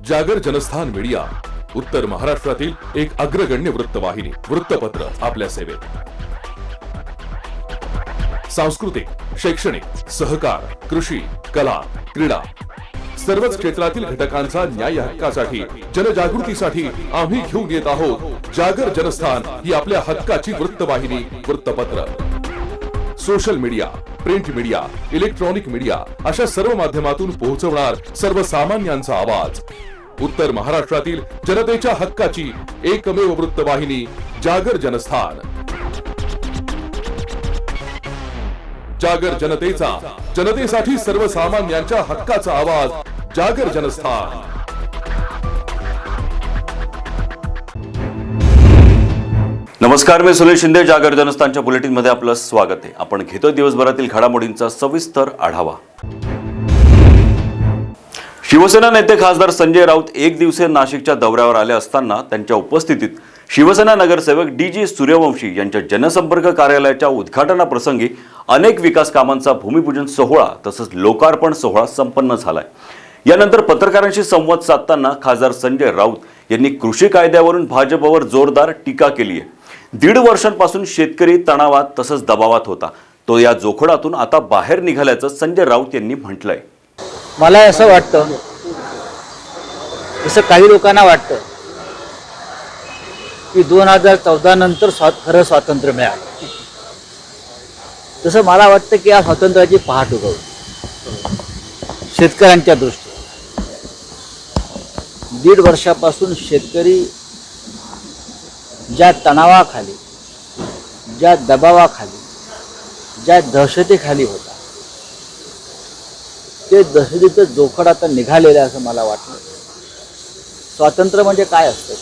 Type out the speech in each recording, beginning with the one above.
जागर जनस्थान मीडिया, उत्तर महाराष्ट्रातील एक अग्रगण्य वृत्तवाहिनी, वृत्तपत्र आपल्या सेवेत. सांस्कृतिक, शैक्षणिक, सहकार, कृषी, कला, क्रीडा सर्वच क्षेत्रातील घटकांचा न्याय हक्कासाठी, जनजागृतीसाठी आम्ही घेऊन येत आहोत जागर जनस्थान ही आपल्या हक्काची वृत्तवाहिनी, वृत्तपत्र. Social media, print media, electronic media अशा सर्व माध्यमातून पोहोचवणार सर्वसामान्यांचा आवाज. उत्तर महाराष्ट्रातील जनतेच्या हक्काची एकमेव वृत्तवाहिनी जागर जनस्थान. जागर जनतेचा, जनतेसाठी सर्वसामान्यांच्या हक्काचा आवाज, जागर जनस्थान. नमस्कार, मी सुनील शिंदे. जागर जनस्थानच्या बुलेटिन मध्ये आपलं स्वागत आहे. आपण घेतो दिवसभरातील घडामोडींचा सविस्तर आढावा. शिवसेना नेते खासदार संजय राऊत एक दिवसीय नाशिकच्या दौऱ्यावर आले असताना त्यांच्या उपस्थितीत शिवसेना नगरसेवक डी.जी. सूर्यवंशी यांच्या जनसंपर्क कार्यालयाच्या उद्घाटनाप्रसंगी अनेक विकास कामांचा भूमिपूजन सोहळा तसंच लोकार्पण सोहळा संपन्न झालाय. यानंतर पत्रकारांशी संवाद साधताना खासदार संजय राऊत यांनी कृषी कायद्यावरून भाजपवर जोरदार टीका केली आहे. 1.5 वर्षांपासून शेतकरी तणावात तसंच दबावात होता. तो या जोखडातून आता बाहेर निघाल्याचं संजय राऊत यांनी म्हटलंय. मला असं वाटतं, जसं काही लोकांना वाटतं की 2014 नंतर खरं स्वातंत्र्य मिळालं, तसं मला वाटतं की या स्वातंत्र्याची पहाट उगवली शेतकऱ्यांच्या दृष्टीने. 1.5 वर्षापासून शेतकरी ज्या तणावाखाली, ज्या दबावाखाली, ज्या दहशतीखाली होता, ते दहशतीचं जोखड आता निघालेलं असं मला वाटलं. स्वातंत्र्य म्हणजे काय असतं?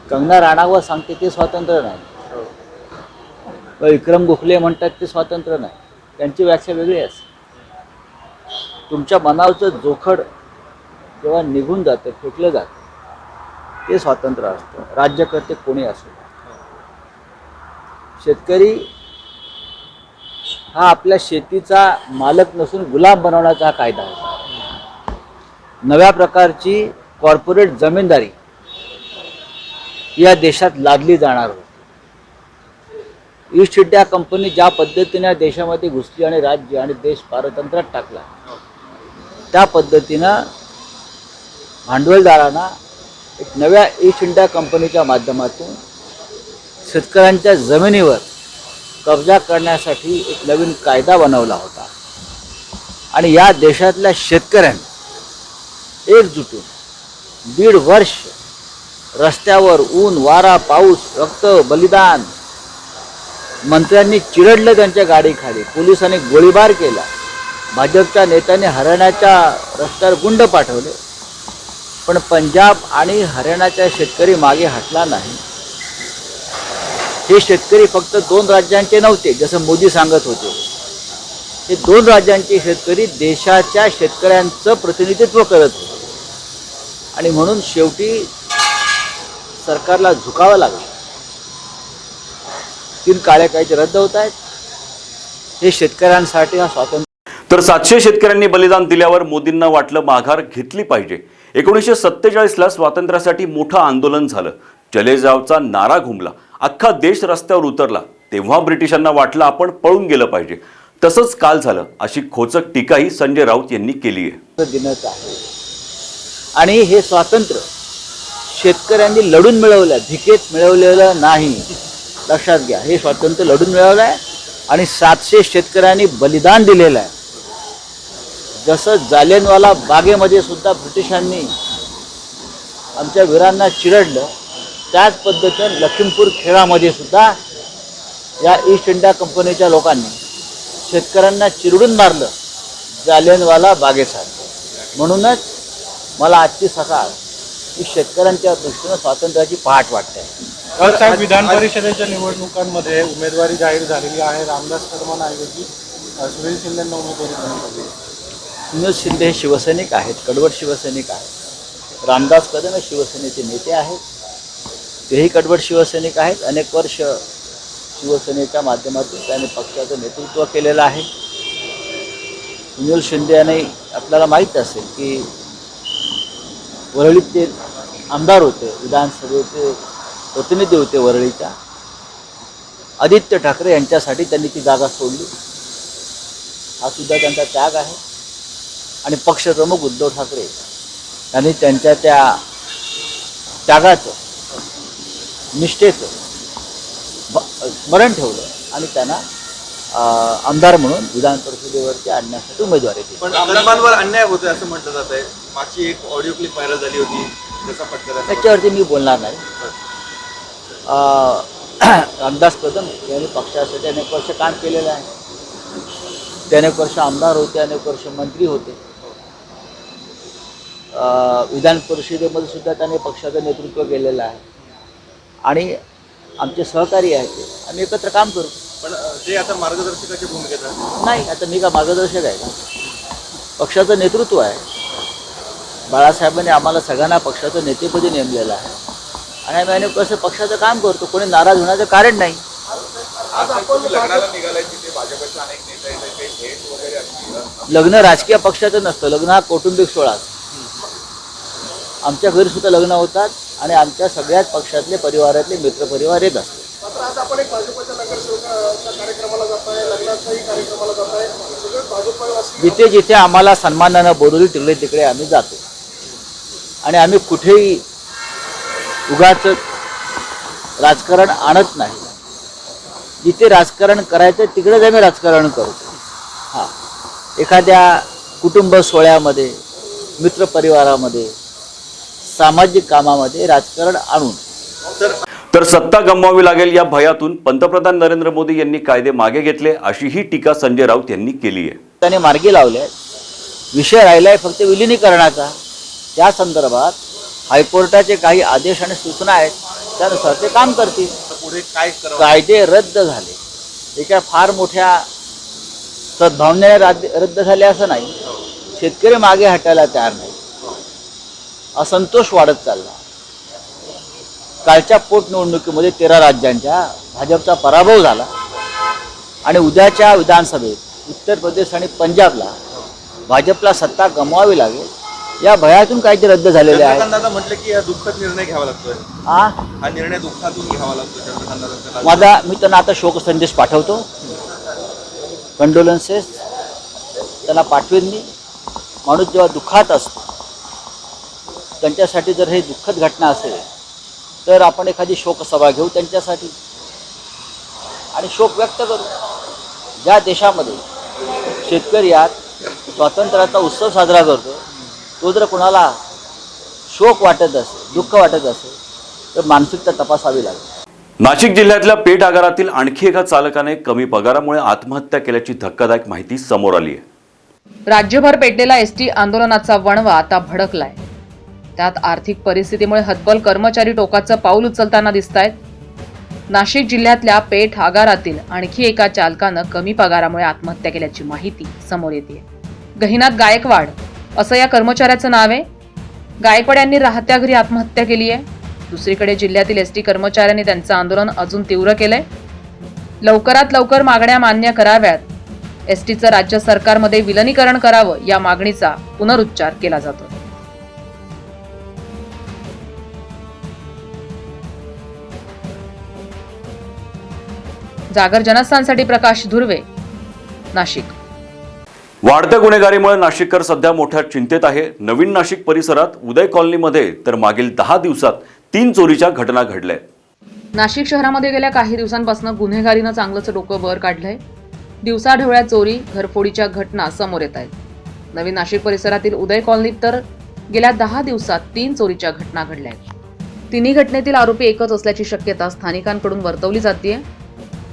कंगना राणावत सांगते ते स्वातंत्र्य नाही, विक्रम गोखले म्हणतात ते स्वातंत्र्य नाही. त्यांची व्याख्या वेगळी असते. तुमच्या मनावरचं जोखड जेव्हा निघून जातं, फेकलं जातं, ते स्वातंत्र्य असतं. राज्यकर्ते कोणी असो, शेतकरी हा आपल्या शेतीचा मालक नसून गुलाम बनवण्याचा हा कायदा आहे. नव्या प्रकारची कॉर्पोरेट जमीनदारी या देशात लादली जाणार होती. ईस्ट इंडिया कंपनी ज्या पद्धतीने देशामध्ये घुसली आणि राज्य आणि देश पारतंत्र्यात टाकला, त्या पद्धतीनं भांडवलदारांना एक नव्या ईस्ट इंडिया कंपनीच्या माध्यमातून शेतकऱ्यांच्या जमिनीवर कब्जा करण्यासाठी एक नवीन कायदा बनवला होता. आणि या देशातल्या शेतकऱ्यांनी एकजुटून 1.5 वर्ष रस्त्यावर ऊन, वारा, पाऊस, रक्त, बलिदान, मंत्र्यांनी चिरडलं त्यांच्या गाडीखाली, पोलिसांनी गोळीबार केला, भाजपच्या नेत्यांनी हरियाणाच्या रस्त्यावर गुंड पाठवले, पण पंजाब आणि हरियाणाच्या शेतकरी मागे हटला नाही. हे शेतकरी फक्त 2 राज्यांचे नव्हते जसं मोदी सांगत होते. हे 2 राज्यांचे शेतकरी देशाच्या शेतकऱ्यांचं प्रतिनिधित्व करत होते. आणि म्हणून शेवटी सरकारला झुकावं लागलं. 3 काळे कायदे रद्द होत आहेत. हे शेतकऱ्यांसाठी हा स्वातंत्र्य. तर 700 शेतकऱ्यांनी बलिदान दिल्यावर मोदींना वाटलं माघार घेतली पाहिजे. 1947ला स्वातंत्र्यासाठी मोठं आंदोलन झालं. चले जावचा नारा घुमला. अख्खा देश रस्त्यावर उतरला. तेव्हा ब्रिटिशांना वाटलं आपण पळून गेलं पाहिजे. तसंच काल झालं, अशी खोचक टीकाही संजय राऊत यांनी केली आहे. दिनच आहे. आणि हे स्वातंत्र्य शेतकऱ्यांनी लढून मिळवलं, धिकेत मिळवलेलं नाही. लक्षात घ्या, हे स्वातंत्र्य लढून मिळवलं आहे आणि 700 शेतकऱ्यांनी बलिदान दिलेलं आहे. जसं जालियनवाला बागेमध्ये सुद्धा ब्रिटिशांनी आमच्या वीरांना चिरडलं, त्याच पद्धतीने लखीमपूर खेळामध्ये सुद्धा या ईस्ट इंडिया कंपनीच्या लोकांनी शेतकऱ्यांना चिरडून मारलं, जालियनवाला बागेसारखं. म्हणूनच मला आजची सकाळ ही शेतकऱ्यांच्या दृष्टीनं स्वातंत्र्याची पहाट वाटते. साहेब, विधान परिषदेच्या निवडणुकांमध्ये उमेदवारी जाहीर झालेली आहे. रामदास कदमांऐवजी सुनील शिंदेंना उमेदवारी देण्यात आली. सुनील शिंदे हे शिवसैनिक आहेत, कडवट शिवसैनिक आहेत. रामदास कदम हे शिवसेनेचे नेते आहेत, तेही कडवट शिवसैनिक आहेत. अनेक वर्ष शिवसेनेच्या माध्यमातून त्यांनी पक्षाचं नेतृत्व केलेलं आहे. सुनील शिंदे यांनी आपल्याला माहीत असेल की वरळीचे आमदार होते, विधानसभेचे प्रतिनिधी होते वरळीच्या, आदित्य ठाकरे यांच्यासाठी त्यांनी ती जागा सोडली. हा सुद्धा त्यांचा त्याग आहे. आणि पक्षप्रमुख उद्धव ठाकरे यांनी त्यांच्या त्या त्यागाचं, निष्ठेचं स्मरण ठेवलं आणि त्यांना आमदार म्हणून विधान परिषदेवरती आणण्यासाठी उमेदवारी दिली. पण कदमांवर अन्याय होतोय असं म्हटलं जात आहे. मागची एक ऑडिओ क्लिप व्हायरल झाली होती त्याचा फटका. त्याच्यावरती मी बोलणार नाही. रामदास कदम यांनी पक्षासाठी अनेक वर्ष काम केलेलं आहे. ते अनेक वर्ष आमदार होते, अनेक वर्ष मंत्री होते. विधान परिषदेमध्ये सुद्धा त्यांनी पक्षाचं नेतृत्व केलेलं आहे आणि आमचे सहकारी आहेत ते. आम्ही एकत्र काम करू. पण ते आता मार्गदर्शकाची भूमिकेत आहे. नाही, आता मी का मार्गदर्शक आहे का? पक्षाचं नेतृत्व आहे. बाळासाहेबांनी आम्हाला सगळ्यांना पक्षाचं नेतेपदी नेमलेलं आहे आणि आम्ही अनेक वर्ष पक्षाचं काम करतो. कोणी नाराज होण्याचं कारण नाही. लग्न राजकीय पक्षाचं नसतं, लग्न हा कौटुंबिक सोहळा. आमच्या घरी सुद्धा लग्न होतात आणि आमच्या सगळ्याच पक्षातले परिवारातले मित्रपरिवार येत असतात. जिथे जिथे आम्हाला सन्मानानं बोलवली तिकडे तिकडे आम्ही जातो आणि आम्ही कुठेही उगाच राजकारण आणत नाही. जिथे राजकारण करायचं तिकडेच आम्ही राजकारण करतो. हां, एखाद्या कुटुंब सोहळ्यामध्ये, मित्रपरिवारामध्ये, सामाजिक कामामध्ये राजकारण आणून तर सत्ता गमवावी लागेल या भयातून पंतप्रधान नरेंद्र मोदी यांनी कायदे मागे घेतले अशीही टीका संजय राऊत यांनी केली आहे. त्याने मार्गी लावले. विषय राहिलाय फक्त विलिनीकरणाचा. त्या संदर्भात हायकोर्टाचे काही आदेश आणि सूचना आहेत, त्यानुसार ते काम करतील. पुढे काय करावं? कायदे रद्द झाले, एका फार मोठ्या सद्भावनेने रद्द झाले असं नाही. शेतकरी मागे हटायला तयार नाही. असंतोष वाढत चालला. कालच्या पोटनिवडणुकीमध्ये 13 राज्यांच्या भाजपचा पराभव झाला आणि उद्याच्या विधानसभेत उत्तर प्रदेश आणि पंजाबला भाजपला सत्ता गमवावी लागेल या भयातून कायदे रद्द झालेले आहेत. चंद्रकांत दादा म्हटलं की हा दुःखद निर्णय घ्यावा लागतोय. हा निर्णय दुःखातून घ्यावा लागतो. चंद्रकांत दादा मी त्यांना आता शोक संदेश पाठवतो, कंडोलन्सेस त्यांना पाठवेन मी. माणूस जेव्हा दुःखात असतो, त्यांच्यासाठी जर हे दुःखद घटना असेल तर आपण एखादी शोकसभा घेऊ त्यांच्यासाठी आणि शोक व्यक्त करू. ज्या देशामध्ये शेतकरी आज स्वातंत्र्याचा उत्सव साजरा करतो, तो जर कोणाला शोक वाटत असेल, दुःख वाटत असेल तर मानसिकता तपासावी लागेल. नाशिक जिल्ह्यातल्या पेठ आगारातील आणखी एका चालकाने कमी पगारामुळे आत्महत्या केल्याची धक्कादायक माहिती समोर आली आहे. राज्यभर पेटलेला एसटी आंदोलनाचा वणवा आता भडकलाय. त्यात आर्थिक परिस्थितीमुळे हतबल कर्मचारी टोकाचं पाऊल उचलताना दिसतायत. नाशिक जिल्ह्यातल्या पेठ आगारातील आणखी एका चालकानं कमी पगारामुळे आत्महत्या केल्याची माहिती समोर येते. गहिनाथ गायकवाड असं या कर्मचाऱ्याचं नाव आहे. गायकवाड यांनी राहत्या घरी आत्महत्या केली आहे. दुसरीकडे जिल्ह्यातील एसटी कर्मचाऱ्यांनी त्यांचं आंदोलन अजून तीव्र केलंय. लवकरात लवकर मागण्या मान्य कराव्यात, एसटीचं राज्य सरकारमध्ये विलिनीकरण करावं या मागणीचा पुनरुच्चार केला जातो. जागर जनस्थानसाठी प्रकाश धुर्वे, नाशिक. वाढत्या गुन्हेगारीमुळे नाशिककर सध्या मोठ्या चिंतेत आहे. नवीन नाशिक परिसरात उदय कॉलनीमध्ये तर मागील 10 दिवसात 3 चोरीच्या घटना घडल्या. नाशिक शहरामध्ये गेल्या काही दिवसांपासून गुन्हेगारीनं चांगलंच डोकं वर काढलंय. दिवसाढवळ्या चोरी, घरफोडीच्या घटना समोर येत आहेत. नवीन नाशिक परिसरातील उदय कॉलनीत तर गेल्या 10 दिवसात 3 चोरीच्या घटना घडल्या आहेत. तिन्ही घटनेतील आरोपी एकच असल्याची शक्यता स्थानिकांकडून वर्तवली जातेय.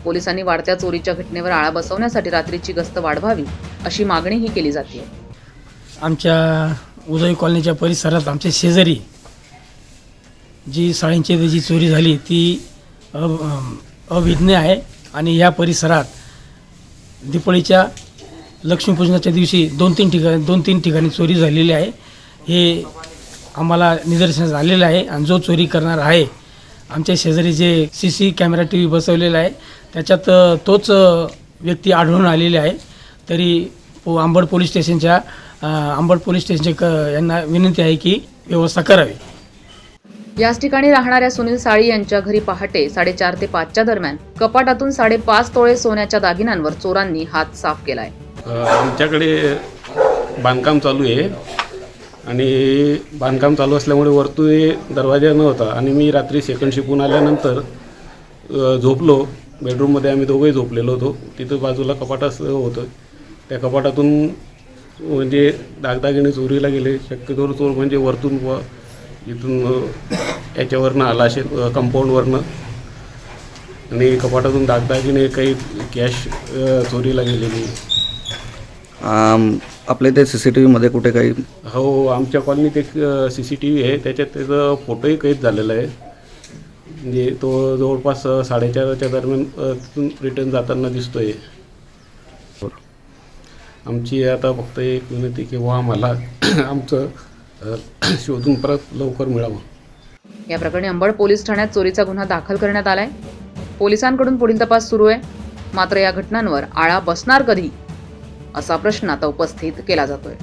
पोलिसांनी वाढत्या चोरीच्या घटनेवर आळा बसवण्यासाठी रात्रीची गस्त वाढवावी अशी मागणीही केली जाते. आमच्या उदय कॉलनीच्या परिसरात आमच्या शेजारी जी साळींची जी चोरी झाली ती अविज्ञ आहे आणि या परिसरात दिवाळीच्या लक्ष्मीपूजनाच्या दिवशी 2-3 ठिकाणी चोरी झालेली आहे. हे आम्हाला निदर्शनास आलेलं आहे आणि जो चोरी करणार आहे आमच्या शेजारी जे CC कॅमेरा TV बसवलेला आहे त्याच्यात तोच व्यक्ती आढळून आलेले आहे. तरी अंबड पोलीस स्टेशनच्या यांना विनंती आहे की व्यवस्था करावी. याच ठिकाणी राहणाऱ्या सुनील साळी यांच्या घरी पहाटे 4:30 ते 5च्या दरम्यान कपाटातून 5.5 तोळे सोन्याच्या दागिन्यांवर चोरांनी हात साफ केलाय. आमच्याकडे बांधकाम चालू आहे आणि बांधकाम चालू असल्यामुळे वरतून दरवाजा नव्हता आणि मी रात्री सेकंड शिफ्टहून आल्यानंतर झोपलो. बेडरूममध्ये आम्ही दोघंही झोपलेलो होतो. तिथं बाजूला कपाट असं होतं. त्या कपाटातून म्हणजे दागदागिने चोरीला गेले. शक्यतोवर चोर म्हणजे वरतून व इथून याच्यावरनं आला असे कंपाऊंडवरनं आणि कपाटातून दागदागिने काही कॅश चोरीला गेलेली. आपल्या इथे CCTV मध्ये कुठे काही? हो, आमच्या कॉलनीत एक CCTV आहे. त्याच्यात त्याचा फोटोही कैद झालेला आहे. म्हणजे तो जवळपास 4:30च्या दरम्यान तिथून रिटर्न जाताना दिसतोय. आमची आता फक्त एक विनंती की आम्हाला आमचं शोधून परत लवकर मिळावं. या प्रकरणी अंबड पोलीस ठाण्यात चोरीचा गुन्हा दाखल करण्यात आलाय. पोलिसांकडून पुढील तपास सुरू आहे. मात्र या घटनांवर आळा बसणार कधी असा प्रश्न आता उपस्थित केला जातोय.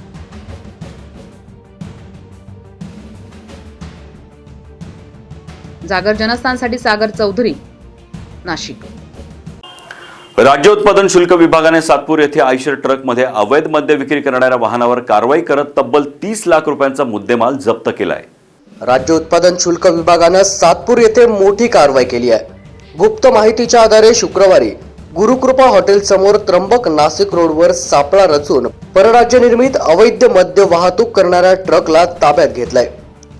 जागर जनस्थानसाठी सागर चौधरी, नाशिक. राज्य उत्पादन शुल्क विभागाने सातपूर येथे आयशर ट्रकमध्ये अवैध मद्य विक्री करणाऱ्या वाहनावर कारवाई करत तब्बल 30 लाख रुपयांचा मुद्देमाल जप्त केलाय. राज्य उत्पादन शुल्क विभागानं सातपूर येथे मोठी कारवाई केली आहे. गुप्त माहितीच्या आधारे शुक्रवारी गुरुकृपा हॉटेल समोर त्र्यंबक नाशिक रोडवर सापळा रचून परराज्य निर्मित अवैध मद्य वाहतूक करणाऱ्या ट्रकला ताब्यात घेतलाय.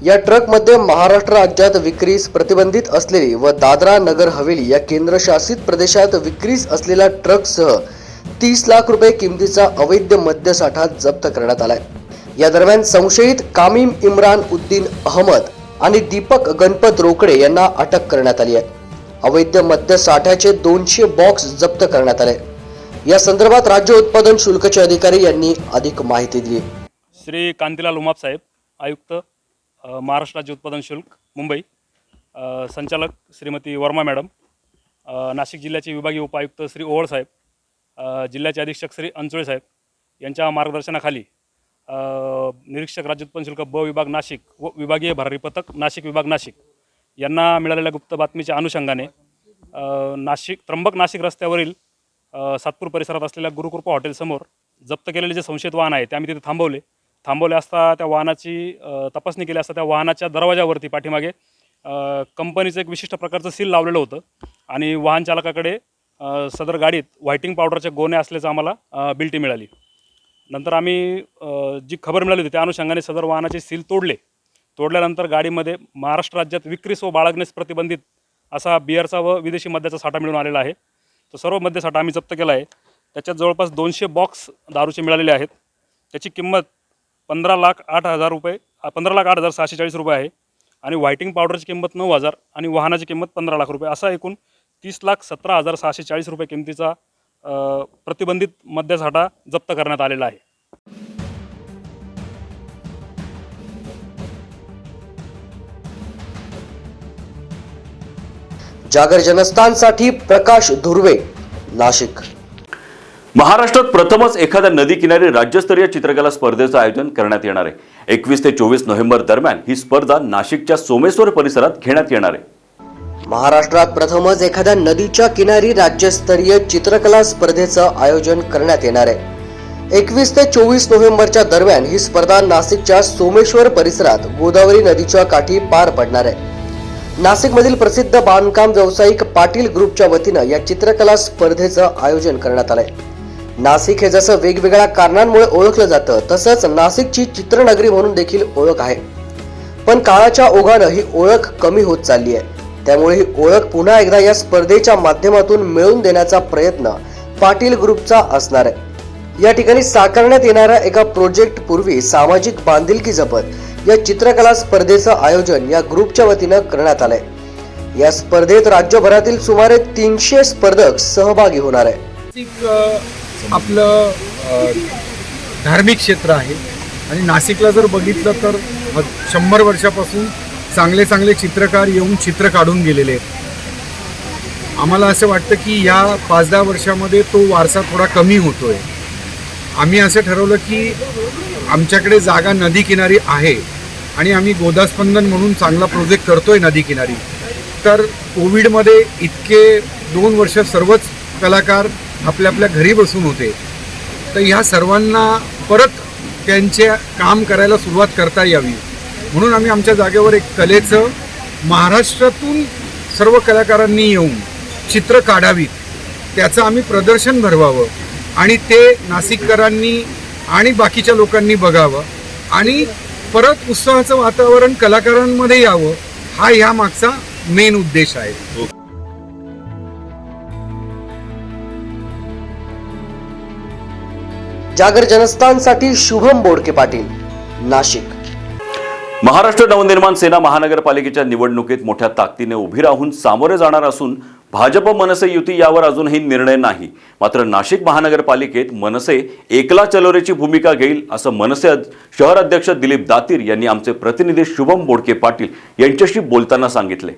या ट्रकमध्ये महाराष्ट्र राज्यात विक्रीस प्रतिबंधित असलेली व दादरा नगर हवेली या केंद्रशासित प्रदेशात विक्रीस असलेल्या ट्रकसह 30 लाख रुपये किमतीचा अवैध मद्यसाठा जप्त करण्यात आलाय. या दरम्यान संशयित कामिम इम्रान उद्दीन अहमद आणि दीपक गणपत रोकडे यांना अटक करण्यात आली आहे. अवैध मद्य साठ्याचे 200 बॉक्स जप्त करण्यात आले. या संदर्भात राज्य उत्पादन शुल्कचे अधिकारी यांनी अधिक माहिती दिली. श्री कांतीलाल उमाप साहेब, आयुक्त महाराष्ट्र राज्य उत्पादन शुल्क मुंबई, संचालक श्रीमती वर्मा मॅडम, नाशिक जिल्ह्याचे विभागीय उपायुक्त श्री ओवळ साहेब, जिल्ह्याचे अधीक्षक श्री अंचोळे साहेब यांच्या मार्गदर्शनाखाली निरीक्षक राज्य उत्पादन शुल्क ब विभाग नाशिक व विभागीय भरारी पथक नाशिक विभाग नाशिक यांना मिळालेल्या गुप्त बातमीच्या अनुषंगाने त्र्यंबक नाशिक रस्त्यावरील सातपूर परिसरात असलेल्या गुरुकृपा हॉटेलसमोर जप्त केलेले जे संशयित वाहन आहे ते आम्ही तिथे थांबवले असता त्या वाहनाची तपासणी केली असता त्या वाहनाच्या दरवाजावरती पाठीमागे कंपनीचं एक विशिष्ट प्रकारचं सील लावलेलं होतं आणि वाहन चालकाकडे सदर गाडीत व्हायटिंग पावडरचे गोणे असल्याचं आम्हाला बिल्टी मिळाली. नंतर आम्ही जी खबर मिळाली होती त्या अनुषंगाने सदर वाहनाचे सील तोडल्यानंतर गाडीमध्ये महाराष्ट्र राज्यात विक्रीस व बाळगण्यास प्रतिबंधित असा बिअरचा व विदेशी मद्याचा साठा मिळून आलेला आहे. तो सर्व मद्यसाठा आम्ही जप्त केला आहे. त्याच्यात जवळपास 200 बॉक्स दारूचे मिळालेले आहेत. त्याची किंमत 15,08,640 रुपये आहे आणि व्हायटिंग पावडरची किंमत 9,000 आणि वाहनाची किंमत 15 लाख रुपये असा एकूण 30,17,640 रुपये किमतीचा प्रतिबंधित मद्यसाठा जप्त करण्यात आलेला आहे. जागर जनस्थानसाठी प्रकाश धुर्वे, नाशिक. महाराष्ट्रात प्रथमच एखाद्या नदी किनारी राज्यस्तरीय चित्रकला स्पर्धेचं आयोजन करण्यात येणार आहे. 21 ते 24 नोव्हेंबर दरम्यान ही स्पर्धा नाशिकच्या सोमेश्वर परिसरात घेण्यात येणार आहे. महाराष्ट्रात प्रथमच एखाद्या नदीच्या किनारी राज्यस्तरीय चित्रकला स्पर्धेचं आयोजन करण्यात येणार आहे. 21 ते 24 नोव्हेंबरच्या दरम्यान ही स्पर्धा नाशिकच्या सोमेश्वर परिसरात गोदावरी नदीच्या काठी पार पडणार आहे. नाशिकमधील प्रसिद्ध बांधकाम व्यावसायिक पाटील ग्रुपच्या वतीनं या चित्रकला स्पर्धेचं आयोजन करण्यात आलंय. नाशिक हे जसं वेगवेगळ्या कारणांमुळे ओळखलं जातं तसंच नाशिकची चित्रनगरी म्हणून देखील ओळख आहे. पण काळाच्या ओघानं ही ओळख कमी होत चालली आहे. त्यामुळे ही ओळख पुन्हा एकदा या स्पर्धेच्या माध्यमातून मिळवून देण्याचा प्रयत्न पाटील ग्रुपचा असणार आहे. या ठिकाणी साकारण्यात येणाऱ्या एका प्रोजेक्ट पूर्वी सामाजिक बांधिलकी जपत या चित्रकला स्पर्धेचं आयोजन या ग्रुपच्या वतीनं करण्यात आलंय. या स्पर्धेत राज्यभरातील सुमारे 300 स्पर्धक सहभागी होणार आहे. आपलं धार्मिक क्षेत्र आहे आणि नाशिकला जर बघितलं तर 100 वर्षापासून चांगले चित्रकार येऊन चित्र काढून गेलेले आहेत. आम्हाला असं वाटतं की या 5-10 वर्षामध्ये तो वारसा थोडा कमी होतोय. आम्ही असं ठरवलं की आमच्याकडे जागा नदी किनारी आहे आणि आम्ही गोदास्पंदन म्हणून चांगला प्रोजेक्ट करतोय नदीकिनारी. तर कोविडमध्ये इतके 2 वर्ष सर्वच कलाकार आपल्या आपल्या घरी बसून होते. तर ह्या सर्वांना परत त्यांचे काम करायला सुरुवात करता यावी म्हणून आम्ही आमच्या जागेवर एक कलेचं महाराष्ट्रातून सर्व कलाकारांनी येऊन चित्र काढावीत, त्याचं आम्ही प्रदर्शन भरवावं आणि ते नाशिककरांनी आणि बाकीच्या लोकांनी बघावं आणि परत उत्साहाचं वातावरण कलाकारांमध्ये यावं, हा ह्या मागचा मेन उद्देश आहे. जागर जनस्थानसाठी शुभम बोडके पाटील, नाशिक. महाराष्ट्र नवनिर्माण सेना महानगरपालिकेच्या निवडणुकीत मोठ्या ताकदीने उभी राहून सामोरे जाणार असून भाजप मनसे युती यावर अजूनही निर्णय नाही. मात्र नाशिक महानगरपालिकेत मनसे एकला चलोरेची भूमिका घेईल असं मनसे शहर अध्यक्ष दिलीप दातीर यांनी आमचे प्रतिनिधी शुभम बोडके पाटील यांच्याशी बोलताना सांगितले.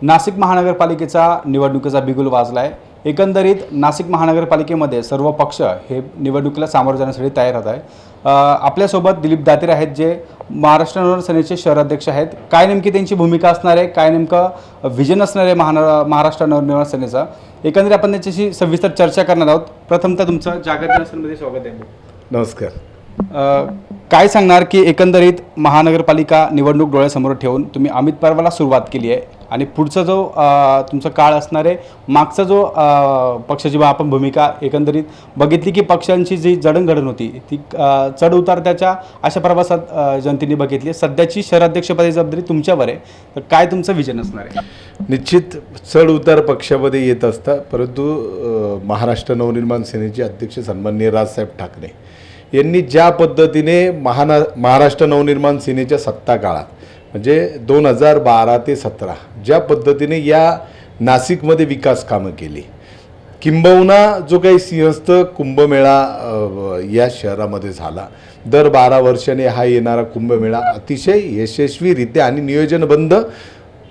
नाशिक महानगरपालिकेचा निवडणुकीचा बिगुल वाजला आहे. एकंदरीत नाशिक महानगरपालिकेमध्ये सर्व पक्ष हे निवडणुकीला सामोरे जाण्यासाठी तयार होत आहे. आपल्यासोबत दिलीप दातीर आहेत, जे महाराष्ट्र नवनिर्माण सेनेचे शहर अध्यक्ष आहेत. काय नेमकी त्यांची भूमिका असणार आहे, काय नेमकं विजन असणार आहे महाराष्ट्र नवनिर्माण सेनेचं, एकंदरीत आपण त्याच्याशी सविस्तर चर्चा करणार आहोत. प्रथमतः तुमचं जागर जनस्थानमध्ये स्वागत आहे. नमस्कार. काय सांगणार की एकंदरीत महानगरपालिका निवडणूक डोळ्यासमोर ठेवून तुम्ही अमित परवाला सुरुवात केली आहे आणि पुढचा जो तुमचा काळ असणार आहे, मागचा जो पक्षाची आपण भूमिका एकंदरीत बघितली की पक्षांची जी जडणघडण होती ती चढ उतार त्याच्या अशा प्रवासात जनतेने बघितली. सध्याची शहराध्यक्षपदी जबाबदारी तुमच्यावर आहे, तर काय तुमचं विजन असणार आहे? निश्चित चढ उतार पक्षामध्ये येत असतात, परंतु महाराष्ट्र नवनिर्माण सेनेचे अध्यक्ष सन्माननीय राजसाहेब ठाकरे यांनी ज्या पद्धतीने महाराष्ट्र नवनिर्माण सेनेच्या सत्ता काळात म्हणजे 2012 ते 2017 ज्या पद्धतीने या नाशिकमध्ये विकास कामं केली, किंबहुना जो काही सिंहस्थ कुंभमेळा या शहरामध्ये झाला, दर 12 वर्षाने हा येणारा कुंभमेळा अतिशय यशस्वीरित्या आणि नियोजनबद्ध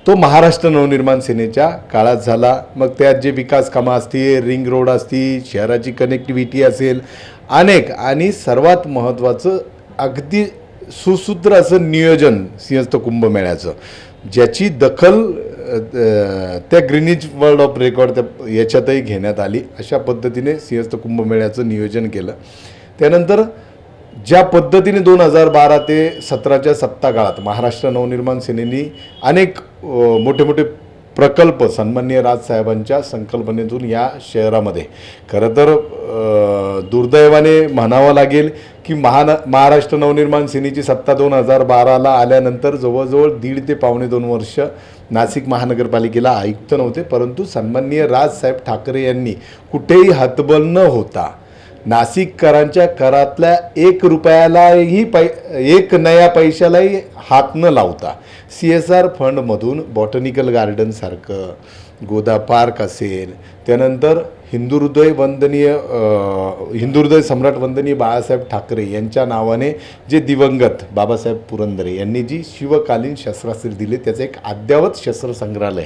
तो महाराष्ट्र नवनिर्माण सेनेच्या काळात झाला. मग त्यात जे विकास कामं असतील, रिंग रोड असतील, शहराची कनेक्टिव्हिटी असेल, अनेक आणि सर्वात महत्त्वाचं अगदी सुसूत्र असं नियोजन सिंहस्थ कुंभमेळ्याचं, ज्याची दखल त्या ग्रीनिज वर्ल्ड ऑफ रेकॉर्ड त्या याच्यातही घेण्यात आली. अशा पद्धतीने सिंहस्थ कुंभमेळ्याचं नियोजन केलं. त्यानंतर ज्या पद्धतीने 2012 ते 2017च्या सत्ता काळात महाराष्ट्र नवनिर्माण सेनेनी अनेक मोठे मोठे प्रकल्प सन्माननीय राजसाहेबांच्या संकल्पनेतून या शहरामध्ये, खरं तर दुर्दैवाने म्हणावं लागेल की महाराष्ट्र नवनिर्माण सेनेची सत्ता 2012ला आल्यानंतर जवळजवळ 1.5 ते 2.5 वर्ष नाशिक महानगरपालिकेला आयुक्त नव्हते, परंतु सन्माननीय राजसाहेब ठाकरे यांनी कुठेही हातबल न होता नाशिककरांच्या करातल्या 1 रुपयालाही 1 नया पैशालाही हात न लावता CSR फंडमधून बॉटनिकल गार्डनसारखं, गोदा पार्क असेल, त्यानंतर हिंदू हृदय सम्राट वंदनीय बाळासाहेब ठाकरे यांच्या नावाने जे दिवंगत बाबासाहेब पुरंदरे यांनी जी शिवकालीन शस्त्रास्त्रे दिले त्याचं एक अद्ययावत शस्त्रसंग्रहालय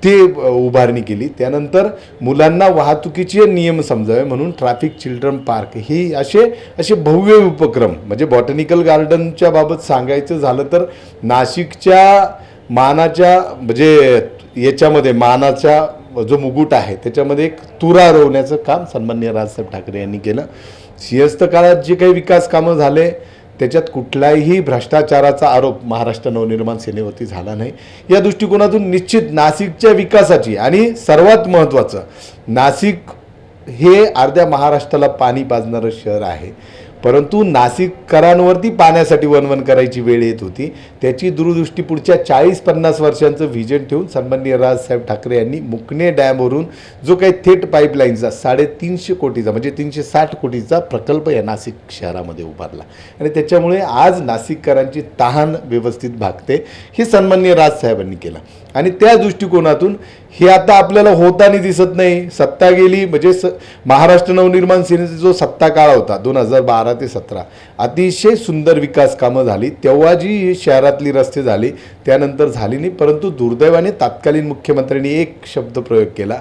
ते उभारणी केली. त्यानंतर मुलांना वाहतुकीचे नियम समजावे म्हणून ट्रॅफिक चिल्ड्रन पार्क ही असे भव्य उपक्रम, म्हणजे बॉटनिकल गार्डनच्या बाबत सांगायचं झालं तर नाशिकच्या मानाच्या म्हणजे याच्यामध्ये मानाचा जो मुकुट आहे त्याच्यामध्ये एक तुरा रोवण्याचं काम सन्माननीय राजसाहेब ठाकरे यांनी केलं. सिंहस्थ काळात जे काही विकास कामं झाले त्याच्यात कुठलाही भ्रष्टाचाराचा आरोप महाराष्ट्र नवनिर्माण सेनेवरती झाला नाही. या दृष्टिकोनातून निश्चित नाशिकच्या विकासाची आणि सर्वात महत्त्वाचं, नाशिक हे अर्ध्या महाराष्ट्राला पाणी पाजणारं शहर आहे, परंतु नाशिककरांवरती पाण्यासाठी वणवण करायची वेळ येत होती. त्याची दूरदृष्टी पुढच्या 40-50 वर्षांचं व्हिजन ठेवून सन्माननीय राजसाहेब ठाकरे यांनी मुकणे डॅमवरून जो काही थेट पाईपलाईनचा 350 कोटीचा म्हणजे 360 कोटीचा प्रकल्प या नाशिक शहरामध्ये उभारला आणि त्याच्यामुळे आज नाशिककरांची तहान व्यवस्थित भागते. हे सन्माननीय राजसाहेबांनी केलं आणि त्या दृष्टिकोनातून हे आता आपल्याला होताना दिसत नाही. सत्ता गेली म्हणजे महाराष्ट्र नवनिर्माण सेनेचा जो सत्ता काळ होता 2012 ते 2017 अतिशय सुंदर विकास कामं झाली. तेव्हा जी शहरातली रस्ते झाली त्यानंतर झाली नाही, परंतु दुर्दैवाने तत्कालीन मुख्यमंत्र्यांनी एक शब्द प्रयोग केला,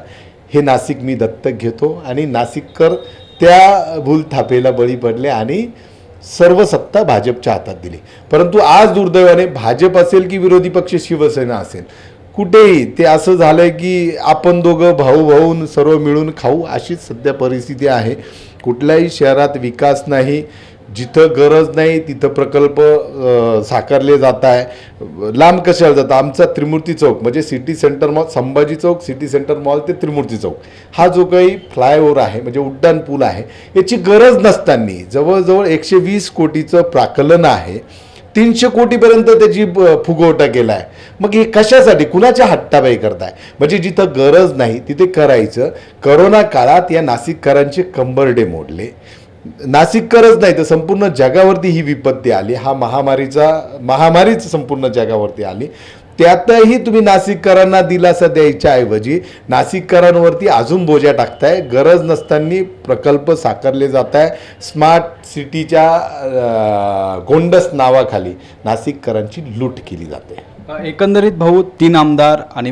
हे नाशिक मी दत्तक घेतो, आणि नाशिककर त्या भूलथापेला बळी पडले आणि सर्व सत्ता भाजपच्या हातात दिली. परंतु आज दुर्दैवाने भाजप असेल की विरोधी पक्ष शिवसेना असेल, कुठेही ते असं झालंय की आपण दोघं भाऊ सर्व मिळून खाऊ, अशीच सध्या परिस्थिती आहे. कुठल्याही शहरात विकास नाही, जिथं गरज नाही तिथं प्रकल्प साकारले जात आहे. लांब कशाला जातं? आमचा त्रिमूर्ती चौक म्हणजे सिटी सेंटर मॉल, संभाजी चौक, सिटी सेंटर मॉल ते त्रिमूर्ती चौक, हा जो काही फ्लायओव्हर आहे म्हणजे उड्डाण पूल आहे, याची गरज नसताना जवळजवळ 120 कोटीचं प्राकलन आहे. 300 कोटीपर्यंत त्याची फुगवटा केला आहे. मग हे कशासाठी, कुणाच्या हट्टाबाई करताय? म्हणजे जिथं गरज नाही तिथे करायचं. करोना काळात या नाशिककरांचे कंबरडे मोडले. नाशिककरच नाही तर संपूर्ण जगावरती ही विपत्ती आली. हा महामारीच संपूर्ण जगावरती आली. त्यातही तुम्ही नाशिककरांना दिलासा द्यायच्या ऐवजी नाशिककरांवरती अजून बोजा टाकताय. गरज नसताना प्रकल्प साकारले जात आहे. स्मार्ट सिटीच्या गोंडस नावाखाली नाशिककरांची लूट केली जाते. एकंदरीत भाऊ 3 आमदार आणि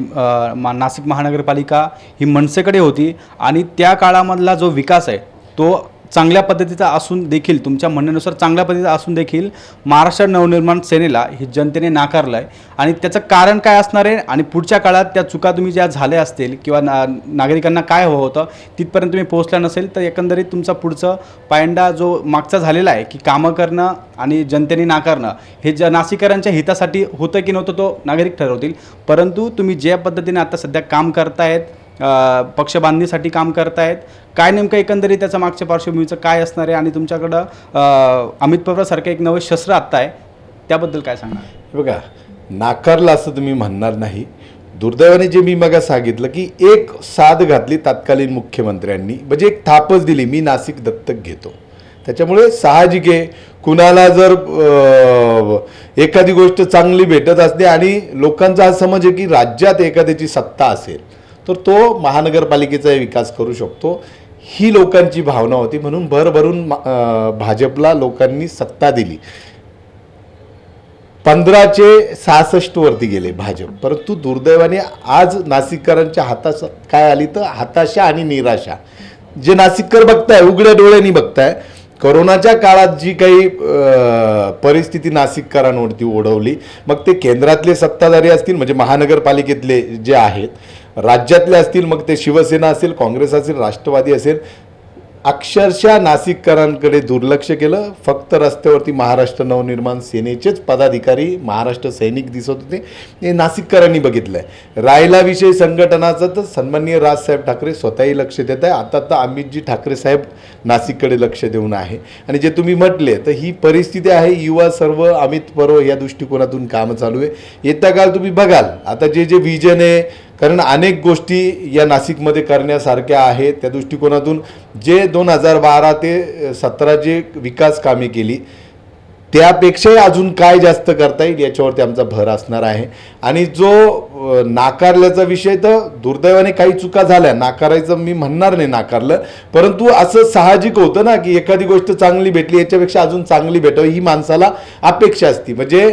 नाशिक महानगरपालिका ही मनसेकडे होती आणि त्या काळामधला जो विकास आहे तो चांगल्या पद्धतीचा असून देखील, तुमच्या म्हणण्यानुसार चांगल्या पद्धतीचा असून देखील महाराष्ट्र नवनिर्माण सेनेला ही जनतेने नाकारलं आहे. आणि त्याचं कारण काय असणार आहे आणि पुढच्या काळात त्या चुका तुम्ही ज्या झाल्या असतील किंवा नागरिकांना काय हवं होतं तिथपर्यंत तुम्ही पोहोचला नसेल तर एकंदरीत तुमचा पुढचं पायंडा जो मागचा झालेला आहे की कामं करणं आणि जनतेने नाकारणं हे नाशिककरांच्या हितासाठी होतं की नव्हतं तो नागरिक ठरवतील. परंतु तुम्ही ज्या पद्धतीने आता सध्या काम करतायत, पक्षबांधणीसाठी काम करतायत, काय नेमकं एकंदरीत त्याचं मागच्या पार्श्वभूमीचं काय असणार आहे आणि तुमच्याकडं अमित पवारसारखं एक नवं शस्त्र आत्ता आहे, त्याबद्दल काय सांगणार? बघा, नाकारलं असं तुम्ही म्हणणार नाही. दुर्दैवाने जे मी मग सांगितलं की एक साथ घातली तत्कालीन मुख्यमंत्र्यांनी, म्हणजे एक थापच दिली, मी नाशिक दत्तक घेतो. त्याच्यामुळे साहजिक आहे कुणाला जर एखादी गोष्ट चांगली भेटत असते आणि लोकांचा हा समज आहे की राज्यात एखाद्याची सत्ता असेल तर तो महानगरपालिकेचा विकास करू शकतो, ही लोकांची भावना होती. म्हणून भरभरून भाजपला लोकांनी सत्ता दिली. 1566 वरती गेले भाजप. परंतु दुर्दैवाने आज नाशिककरांच्या हातात काय आली तर हताशा आणि निराशा. जे नाशिककर बघताय, उघड्या डोळ्यांनी बघताय, कोरोनाच्या काळात जी काही परिस्थिती नाशिककरांवरती ओढवली, मग ते केंद्रातले सत्ताधारी असतील म्हणजे महानगरपालिकेतले जे आहेत, राज्यातले असतील, मग ते शिवसेना असेल, काँग्रेस असेल, राष्ट्रवादी असेल, अक्षरशः नाशिककरांकडे दुर्लक्ष केलं. फक्त रस्त्यावरती महाराष्ट्र नवनिर्माण सेनेचेच पदाधिकारी, महाराष्ट्र सैनिक दिसत होते, हे नाशिककरांनी बघितलं आहे. राहिला विषय संघटनाचा तर सन्माननीय राजसाहेब ठाकरे स्वतःही लक्ष देत आहे. आता तर अमितजी ठाकरे साहेब नाशिककडे लक्ष देऊन आहे. आणि जे तुम्ही म्हटले तर ही परिस्थिती आहे, युवा सर्व अमित पर्व या दृष्टिकोनातून कामं चालू आहे. येत्या काळ तुम्ही बघाल आता जे विजन आहे, कारण अनेक गोष्टी या नाशिकमध्ये करण्यासारख्या आहेत. त्या दृष्टिकोनातून जे 2012 ते 17 जे विकास कामे केली त्यापेक्षाही अजून काय जास्त करता येईल याच्यावरती आमचा भर असणार आहे. आणि जो नाकारल्याचा विषय, तर दुर्दैवाने काही चुका झाल्या, नाकारायचं मी म्हणणार नाही नाकारलं, परंतु असं साहजिक होतं ना की एखादी गोष्ट चांगली भेटली याच्यापेक्षा अजून चांगली भेटावी ही माणसाला अपेक्षा असते. म्हणजे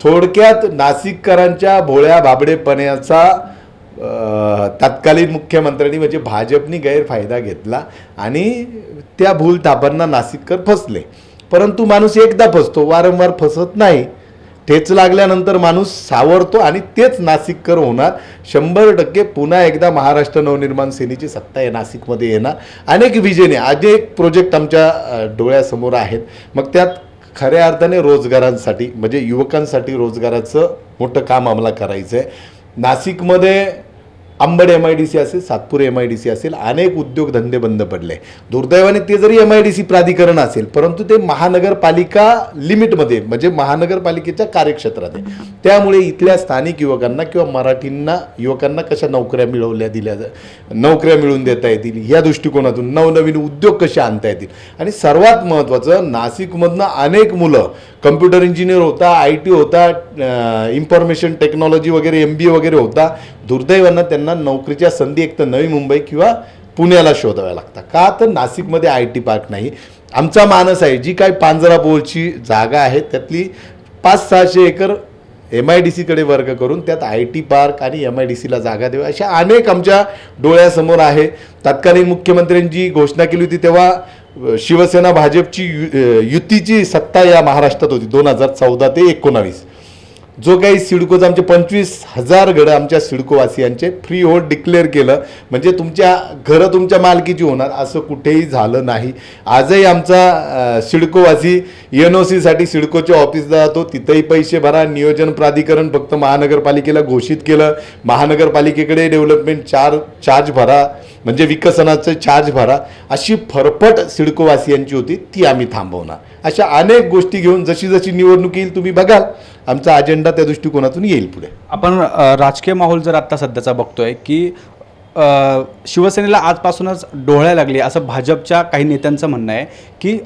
थोडक्यात नाशिककरांच्या भोळ्या भाबडेपणाचा तत्कालीन मुख्यमंत्र्यांनी म्हणजे भाजपनी गैरफायदा घेतला आणि त्या भूलथापांना नाशिककर फसले. परंतु माणूस एकदा फसतो, वारंवार फसत नाही. ठेच लागल्यानंतर माणूस सावरतो आणि तेच नाशिककर होणार. 100% पुन्हा एकदा महाराष्ट्र नवनिर्माण सेनेची सत्ता आहे नाशिकमध्ये येणार. अनेक विजने, अनेक प्रोजेक्ट आमच्या डोळ्यासमोर आहेत. मग त्यात खऱ्या अर्थाने रोजगारांसाठी म्हणजे युवकांसाठी रोजगाराचं मोठं काम आम्हाला करायचं आहे. नाशिकमध्ये अंबड MIDC असेल, सातपूर MIDC असेल, अनेक उद्योगधंदे बंद पडले. दुर्दैवाने ते जरी MIDC प्राधिकरण असेल परंतु ते महानगरपालिका लिमिटमध्ये म्हणजे महानगरपालिकेच्या कार्यक्षेत्रात आहे. त्यामुळे इथल्या स्थानिक युवकांना किंवा मराठींना युवकांना कशा नोकऱ्या नोकऱ्या मिळवून देता येतील या दृष्टिकोनातून नवनवीन उद्योग कसे आणता येतील. आणि सर्वात महत्त्वाचं, नाशिकमधनं अनेक मुलं कम्प्युटर इंजिनियर होता, IT होता, इन्फॉर्मेशन टेक्नॉलॉजी वगैरे MBA वगैरे होता. दुर्दैवानं त्यांना नोकरीच्या संधी एक तर नवी मुंबई किंवा पुण्याला शोधाव्या लागतात. का तर नाशिकमध्ये IT पार्क नाही. आमचा मानस आहे, जी काय पांजरापोळची जागा आहे त्यातली 500-600 एकर MIDCकडे वर्ग करून त्यात IT पार्क आणि MIDCला जागा देऊ, अशा अनेक आमच्या डोळ्यासमोर आहे. तत्कालीन मुख्यमंत्र्यांची घोषणा केली होती तेव्हा शिवसेना भाजपची युतीची सत्ता या महाराष्ट्रात होती 2014 ते 19. जो काही सिडकोचा आमचे 25,000 घरं आमच्या सिडकोवासियांचे फ्री होल्ड डिक्लेअर केलं, म्हणजे तुमच्या घरं तुमच्या मालकीची होणार असं कुठेही झालं नाही. आजही आमचा सिडकोवासी NOCसाठी सिडकोच्या ऑफिसला जातो, तिथंही पैसे भरा. नियोजन प्राधिकरण फक्त महानगरपालिकेला घोषित केलं, महानगरपालिकेकडे डेव्हलपमेंट चार्ज भरा, म्हणजे विकसनाचं चार्ज भरा, अशी फरफट सिडकोवासियांची होती, ती आम्ही थांबवणार. अशा अनेक गोष्टी घेऊन जशी जशी निवडणूक येईल तुम्ही बघाल, आमचा अजेंडा त्या दृष्टिकोनातून येईल पुढे. आपण राजकीय माहोल जर आत्ता सध्याचा बघतोय की शिवसेनेला आजपासूनच डोळ्या लागली असं भाजपच्या काही नेत्यांचं म्हणणं आहे की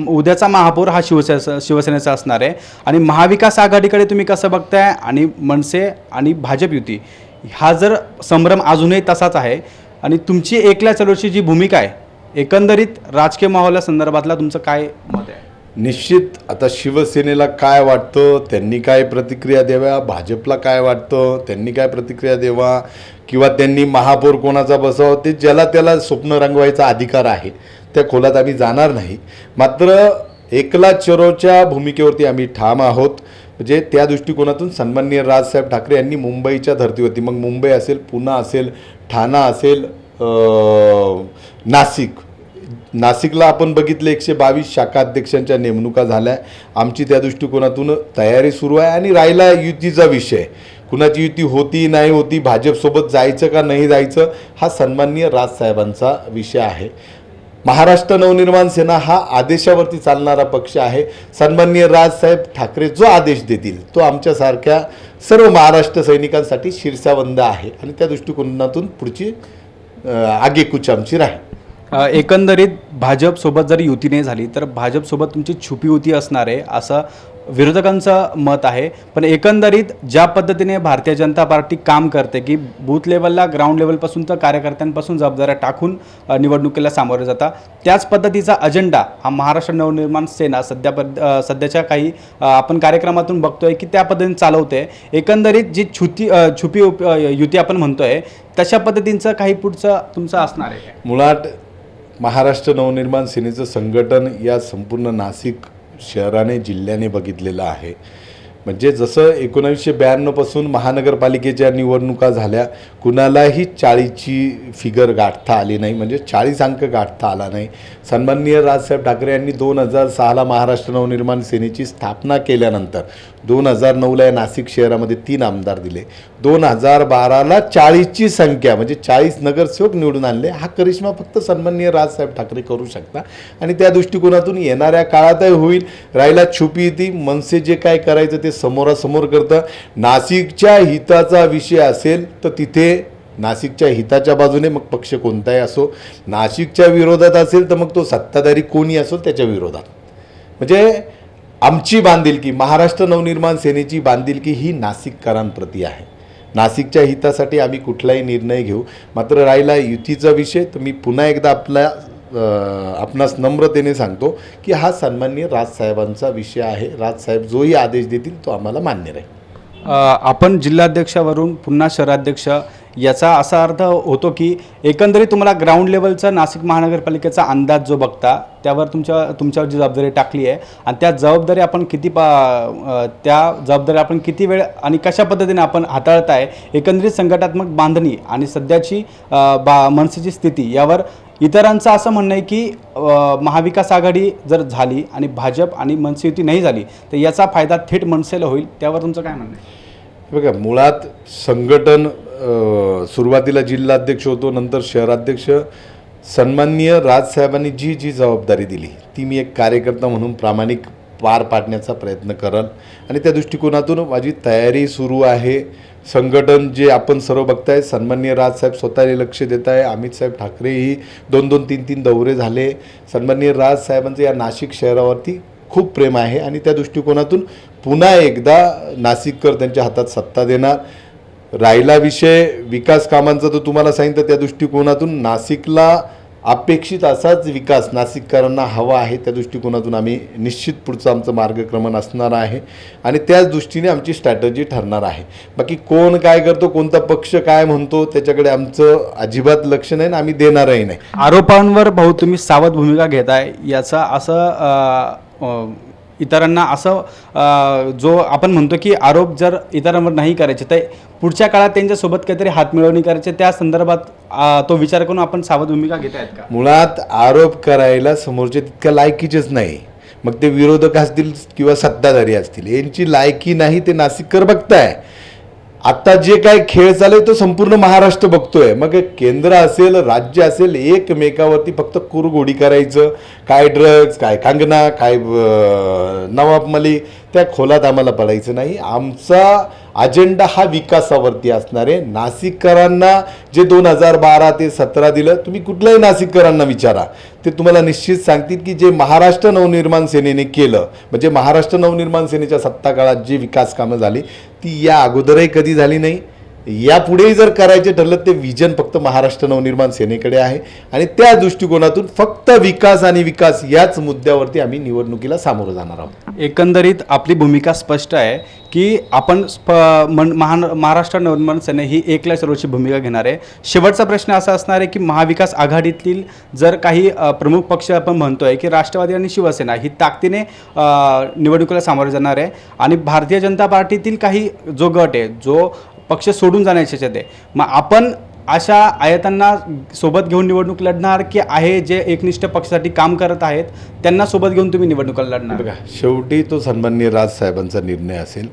उद्याचा महापौर हा शिवसेनेचा असणार आहे. आणि महाविकास आघाडीकडे तुम्ही कसं बघताय, आणि मनसे आणि भाजप युती हा जर संभ्रम अजूनही तसाच आहे, आणि तुमची एकल्या चळवळीची जी भूमिका आहे, एकंदरीत राजकीय माहोला संदर्भातला तुमचं काय मत आहे? निश्चित आता शिवसेनेला काय वाटतं त्यांनी काय प्रतिक्रिया द्याव्या, भाजपला काय वाटतं त्यांनी काय प्रतिक्रिया द्यावा, किंवा त्यांनी महापौर कोणाचा बसावा, ते ज्याला त्याला स्वप्न रंगवायचा अधिकार आहे, त्या खोलात आम्ही जाणार नाही. मात्र एकला चरोच्या भूमिकेवरती आम्ही ठाम आहोत. म्हणजे त्या दृष्टिकोनातून सन्माननीय राजसाहेब ठाकरे यांनी मुंबईच्या धर्तीवरती, मग मुंबई असेल, पुणे असेल, ठाणा असेल, नाशिकला आपण बघितलं 122 शाखा अध्यक्षांच्या नेमणुका झाल्या. आमची त्या दृष्टिकोनातून तयारी सुरू आहे. आणि राहिला युतीचा विषय, कुणाची युती होती नाही होती, भाजपसोबत जायचं का नाही जायचं, हा सन्माननीय राजसाहेबांचा विषय आहे. महाराष्ट्र नवनिर्माण सेना हा आदेशावरती चालणारा पक्ष आहे. सन्माननीय राजसाहेब ठाकरे जो आदेश देतील तो आमच्यासारख्या सर्व महाराष्ट्र सैनिकांसाठी शिरसावंद आहे, आणि त्या दृष्टिकोनातून पुढची आगेकूच आमची राहील. एकंदरीत भाजपसोबत जर युती नाही झाली तर भाजपसोबत तुमची छुपी युती असणार आहे असं विरोधकांचं मत आहे. पण एकंदरीत ज्या पद्धतीने भारतीय जनता पार्टी काम करते की बूथ लेवलला, ग्राउंड लेवलपासून तर कार्यकर्त्यांपासून जबाबदाऱ्या टाकून निवडणुकीला सामोरे जातात, त्याच पद्धतीचा अजेंडा हा महाराष्ट्र नवनिर्माण सेना सध्याच्या काही आपण कार्यक्रमातून बघतोय की त्या पद्धतीने चालवते. एकंदरीत जी छुपी युती आपण म्हणतोय तशा पद्धतीचं काही पुढचं तुमचं असणार आहे? मुळात महाराष्ट्र नवनिर्माण सेनेचं संघटन या संपूर्ण नाशिक शहराने, जिल्ह्याने बघितलेलं आहे. म्हणजे जसं 1992 पासून महानगरपालिकेच्या निवडणुका झाल्या, कुणालाही 40ची फिगर गाठता आली नाही, म्हणजे 40 अंक गाठता आला नाही. सन्माननीय राजसाहेब ठाकरे यांनी 2006ला महाराष्ट्र नवनिर्माण सेनेची स्थापना केल्यानंतर 2009ला या नाशिक शहरामध्ये 3 आमदार दिले. 2012ला 40ची संख्या म्हणजे 40 नगरसेवक निवडून आणले. हा करिश्मा फक्त सन्माननीय राजसाहेब ठाकरे करू शकता, आणि त्या दृष्टिकोनातून येणाऱ्या काळातही होईल. राहिला छुपी ती मनसे जे काय करायचं ते समोरासमोर करतं. नाशिकच्या हिताचा विषय असेल तर तिथे नाशिकच्या हिताच्या बाजूने, मग पक्ष कोणताही असो. नाशिकच्या विरोधात असेल तर मग तो सत्ताधारी कोणी असो त्याच्या विरोधात. म्हणजे आमची बांधिलकी, महाराष्ट्र नवनिर्माण सेनेची बांधिलकी ही नाशिककरांप्रती आहे. नाशिकच्या हितासाठी आम्ही कुठलाही निर्णय घेऊ. मात्र राहिला युतीचा विषय, तर मी पुन्हा एकदा आपणास नम्रतेने सांगतो की हा सन्माननीय राजसाहेबांचा विषय आहे. राजसाहेब जोही आदेश देतील तो आम्हाला मान्य राहील. आपण जिल्हाध्यक्षावरून पुन्हा शहराध्यक्ष, याचा असा अर्थ होतो की एकंदरीत तुम्हाला ग्राउंड लेवलचा नाशिक महानगरपालिकेचा अंदाज जो बघता त्यावर तुमच्यावर जी जबाबदारी टाकली आहे, आणि त्या जबाबदारी आपण किती वेळ आणि कशा पद्धतीने आपण हाताळताय, एकंदरीत संघटनात्मक बांधणी आणि सध्याची मनसेची स्थिती यावर इतरांचं असं म्हणणं आहे की महाविकास आघाडी जर झाली आणि भाजप आणि मनसे युती नाही झाली तर याचा फायदा थेट मनसेला होईल. त्यावर तुमचं काय म्हणणं आहे? बघा, मुळात संघटन सुरुवातीला जिल्हाध्यक्ष होतो, नंतर शहराध्यक्ष. सन्माननीय राजसाहेबांनी जी जबाबदारी दिली ती मी एक कार्यकर्ता म्हणून प्रामाणिक पार पाडण्याचा प्रयत्न कराल, आणि त्या दृष्टिकोनातून माझी तयारी सुरू आहे. संघटन जे आपण सर्व बघताय, सन्माननीय राजसाहेब स्वतःला लक्ष देत आहे. अमित साहेब ठाकरेही 2-2, 3-3 दौरे झाले. सन्माननीय राजसाहेबांचं या नाशिक शहरावरती खूप प्रेम आहे, आणि त्या दृष्टिकोनातून पुन्हा एकदा नाशिककर त्यांच्या हातात सत्ता देणार. राहिला विषय विकास कामांचा, तर तुम्हाला सांगितलं त्या दृष्टिकोनातून नाशिकला अपेक्षित असाच विकास नाशिककरांना हवा आहे. त्या दृष्टिकोनातून आम्ही निश्चित पुढचं आमचं मार्गक्रमण असणार आहे आणि त्याच दृष्टीने आमची स्ट्रॅटजी ठरणार आहे. बाकी कोण काय करतो, कोणता पक्ष काय म्हणतो त्याच्याकडे आमचं अजिबात लक्ष नाही आणि आम्ही देणारही नाही. आरोपांवर भाऊ तुम्ही सावध भूमिका घेताय, याचा असं इतरांना असं जो आपण म्हणतो की आरोप जर इतरांवर नाही करायचे तर पुढच्या काळात त्यांच्यासोबत काहीतरी हातमिळवणी करायचे, त्या संदर्भात तो विचार करून आपण सावध भूमिका घेत आहेत का? मुळात आरोप करायला समोरचे तितक्या लायकीचेच नाही. मग ते विरोधक असतील किंवा सत्ताधारी असतील, यांची लायकी नाही ते नाशिककर बघताय. आता जे काय खेळ चालू आहे तो संपूर्ण महाराष्ट्र बघतोय. मग केंद्र असेल, राज्य असेल, एकमेकावरती फक्त कुरघोडी करायचं, काय ड्रग्ज, काय कंगना, काय नवाब मलिक, त्या खोलात आम्हाला पडायचं नाही. आमचा अजेंडा हा विकासावरती असणार आहे. नाशिककरांना जे 2012 ते 17 दिलं, तुम्ही कुठल्याही नाशिककरांना विचारा, ते तुम्हाला निश्चित सांगतील की जे महाराष्ट्र नवनिर्माण सेनेने केलं, म्हणजे महाराष्ट्र नवनिर्माण सेनेच्या सत्ता काळात जी विकास कामं झाली ती या अगोदरही कधी झाली नाही. यापुढेही जर करायचे ठरलं ते विजन फक्त महाराष्ट्र नवनिर्माण सेनेकडे आहे आणि त्या दृष्टिकोनातून फक्त विकास आणि विकास याच मुद्द्यावरती आम्ही निवडणुकीला सामोरं जाणार आहोत. एकंदरीत आपली भूमिका स्पष्ट आहे की आपण महाराष्ट्र नवनिर्माण सेना ही एकला सर्वोच्च भूमिका घेणार आहे. शेवटचा प्रश्न असा असणार आहे की महाविकास आघाडीतील जर काही प्रमुख पक्ष आपण म्हणतोय की राष्ट्रवादी आणि शिवसेना ही ताकदीने निवडणुकीला सामोरे जाणार आहे आणि भारतीय जनता पार्टीतील काही जो गट आहे, जो पक्ष सोडून जाण्याची शक्यता आहे, मग आपण अशा आयतांना सोबत घेऊन निवडणूक लढणार की आहे जे एकनिष्ठ पक्षासाठी काम करत आहेत त्यांना सोबत घेऊन तुम्ही निवडणुका लढणार? बघा, शेवटी तो सन्माननीय राजसाहेबांचा निर्णय असेल.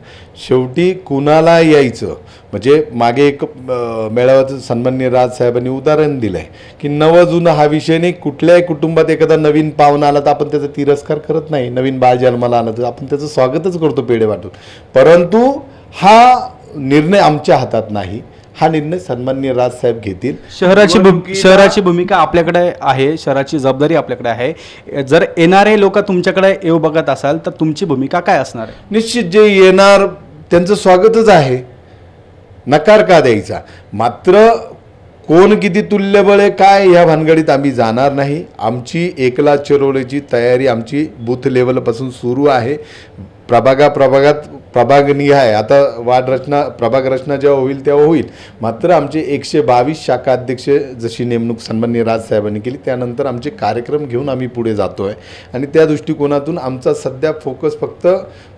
शेवटी कुणाला यायचं, म्हणजे मागे एक मेळाव्यात सन्माननीय राजसाहेबांनी उदाहरण दिलं आहे की नवं जुनं हा विषय नाही. कुठल्याही कुटुंबात एखादा नवीन पाहुणा आला तर आपण त्याचा तिरस्कार करत नाही. नवीन बाळ जन्माला आलं तर आपण त्याचं स्वागतच करतो पेढे वाटून. परंतु हा निर्णय आमच्या हातात नाही. हा निर्णय सन्माननीय राजसाहेब घेतील. शहराची भूमिका आपल्याकडे आहे, शहराची जबाबदारी आपल्याकडे आहे. जर येणारे लोक तुमच्याकडे येऊ बघत असाल तर तुमची भूमिका काय असणार आहे? निश्चित जे येणार त्यांचं स्वागतच आहे, नकार का द्यायचा. मात्र कोण किती तुल्यबळ आहे काय ह्या भानगडीत आम्ही जाणार नाही. आमची एकला चिरवण्याची तयारी आमची बूथ लेवलपासून सुरू आहे. प्रभागात प्रभागनिहाय आता प्रभाग रचना जेव्हा होईल तेव्हा होईल. मात्र आमचे 122 शाखा अध्यक्ष जशी नेमणूक सन्माननीय राजसाहेबांनी केली त्यानंतर आमचे कार्यक्रम घेऊन आम्ही पुढे जातो आहे आणि त्या दृष्टिकोनातून आमचा सध्या फोकस फक्त